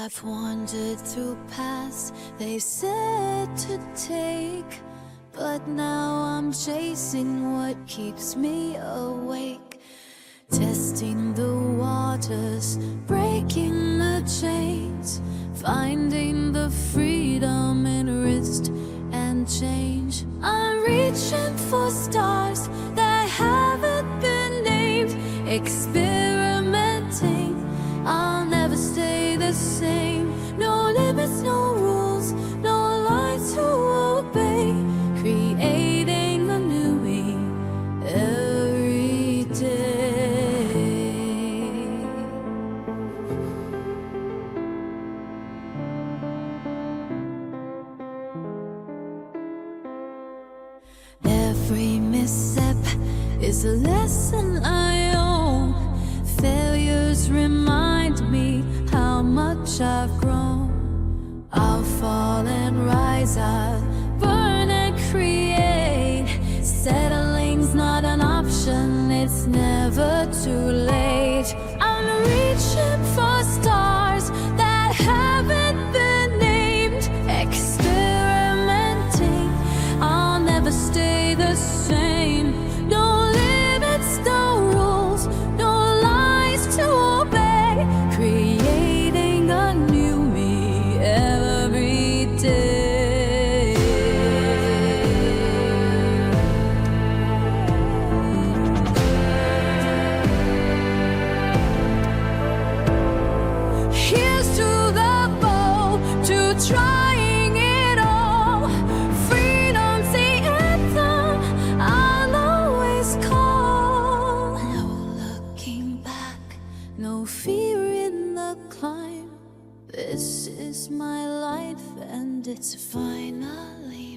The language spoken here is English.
I've wandered through paths they said to take, but now I'm chasing what keeps me awake. Testing the waters, breaking the chains, finding the freedom in wrist and change. I'm reaching for stars that haven't been named, experimenting. I'll never stay the same. No limits, no rules, no lines to obey. Creating a new me every day. Every misstep is a lesson I own. Failures remind me how much I've grown. I'll fall and rise, I'll burn and create. Settling's not an option, it's never too late. I'm reaching for stars that haven't been named, experimenting. I'll never stay the same. No limits, no rules, no lies to obey. Creating a new me every day. Here's to the bow, to trying it all. Freedom's the anthem I'll always call. No looking back, no fear in the climb. This is my life and it's finally